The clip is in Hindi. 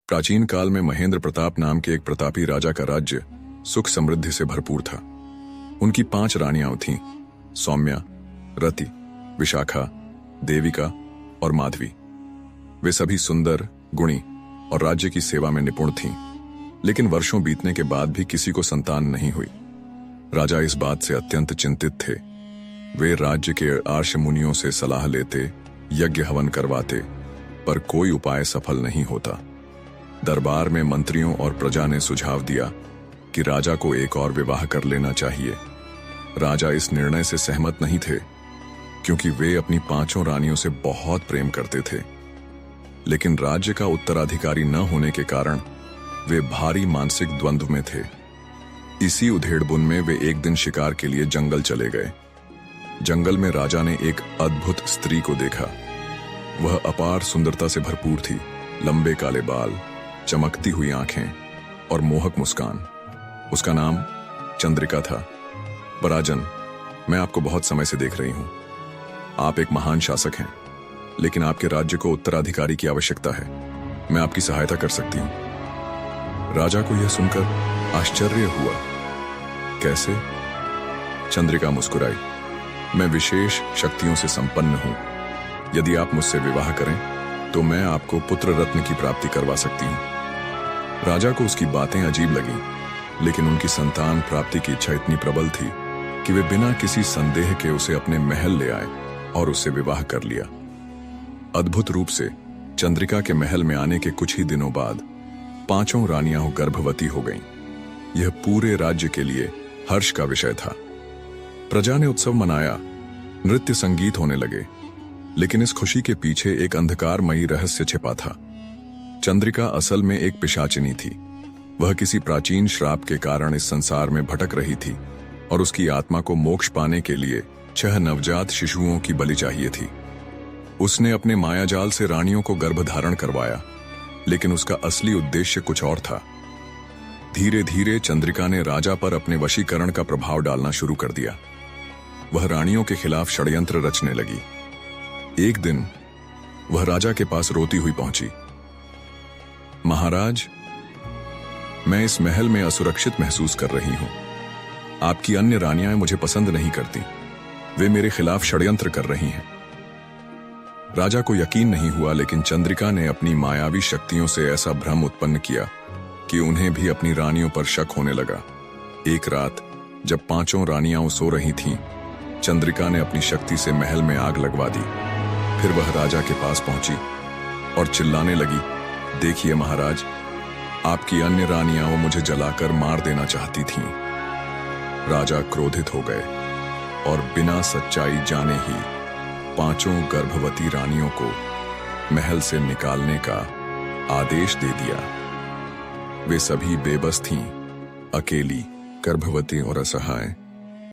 प्राचीन काल में महेंद्र प्रताप नाम के एक प्रतापी राजा का राज्य सुख समृद्धि से भरपूर था। उनकी 5 रानियां थीं, सौम्या, रति, विशाखा, देविका और माधवी। वे सभी सुंदर, गुणी और राज्य की सेवा में निपुण थीं, लेकिन वर्षों बीतने के बाद भी किसी को संतान नहीं हुई। राजा इस बात से अत्यंत चिंतित थे। वे राज्य के आर्ष मुनियों से सलाह लेते, यज्ञ हवन करवाते, पर कोई उपाय सफल नहीं होता। दरबार में मंत्रियों और प्रजा ने सुझाव दिया कि राजा को एक और विवाह कर लेना चाहिए। राजा इस निर्णय से सहमत नहीं थे, क्योंकि वे अपनी 5 रानियों से बहुत प्रेम करते थे। लेकिन राज्य का उत्तराधिकारी न होने के कारण वे भारी मानसिक द्वंद्व में थे। इसी उधेड़बुन में वे एक दिन शिकार के लिए जंगल चले गए। जंगल में राजा ने एक अद्भुत स्त्री को देखा। वह अपार सुंदरता से भरपूर थी। लंबे काले बाल, चमकती हुई आंखें और मोहक मुस्कान। उसका नाम चंद्रिका था। पराजन, मैं आपको बहुत समय से देख रही हूं। आप एक महान शासक हैं, लेकिन आपके राज्य को उत्तराधिकारी की आवश्यकता है। मैं आपकी सहायता कर सकती हूं। राजा को यह सुनकर आश्चर्य हुआ। कैसे? चंद्रिका मुस्कुराई। मैं विशेष शक्तियों से संपन्न हूं। यदि आप मुझसे विवाह करें तो मैं आपको पुत्र रत्न की प्राप्ति करवा सकती हूं। राजा को उसकी बातें अजीब लगीं, लेकिन उनकी संतान प्राप्ति की इच्छा इतनी प्रबल थी कि वे बिना किसी संदेह के उसे अपने महल ले आए और उससे विवाह कर लिया। अद्भुत रूप से चंद्रिका के महल में आने के कुछ ही दिनों बाद 5 रानियां गर्भवती हो गईं। यह पूरे राज्य के लिए हर्ष का विषय था। प्रजा ने उत्सव मनाया, नृत्य संगीत होने लगे, लेकिन इस खुशी के पीछे एक अंधकारमयी रहस्य छिपा था। चंद्रिका असल में एक पिशाचिनी थी। वह किसी प्राचीन श्राप के कारण इस संसार में भटक रही थी और उसकी आत्मा को मोक्ष पाने के लिए 6 नवजात शिशुओं की बलि चाहिए थी। उसने अपने मायाजाल से रानियों को गर्भधारण करवाया, लेकिन उसका असली उद्देश्य कुछ और था। धीरे धीरे चंद्रिका ने राजा पर अपने वशीकरण का प्रभाव डालना शुरू कर दिया। वह रानियों के खिलाफ षड्यंत्र रचने लगी। एक दिन वह राजा के पास रोती हुई पहुंची। महाराज, मैं इस महल में असुरक्षित महसूस कर रही हूं। आपकी अन्य रानियां मुझे पसंद नहीं करती। वे मेरे खिलाफ षड्यंत्र कर रही हैं। राजा को यकीन नहीं हुआ, लेकिन चंद्रिका ने अपनी मायावी शक्तियों से ऐसा भ्रम उत्पन्न किया कि उन्हें भी अपनी रानियों पर शक होने लगा। एक रात जब 5 रानियां सो रही थीं, चंद्रिका ने अपनी शक्ति से महल में आग लगवा दी। फिर वह राजा के पास पहुंची और चिल्लाने लगी, देखिए महाराज, आपकी अन्य रानियां मुझे जलाकर मार देना चाहती थीं। राजा क्रोधित हो गए और बिना सच्चाई जाने ही 5 गर्भवती रानियों को महल से निकालने का आदेश दे दिया। वे सभी बेबस थीं, अकेली, गर्भवती और असहाय।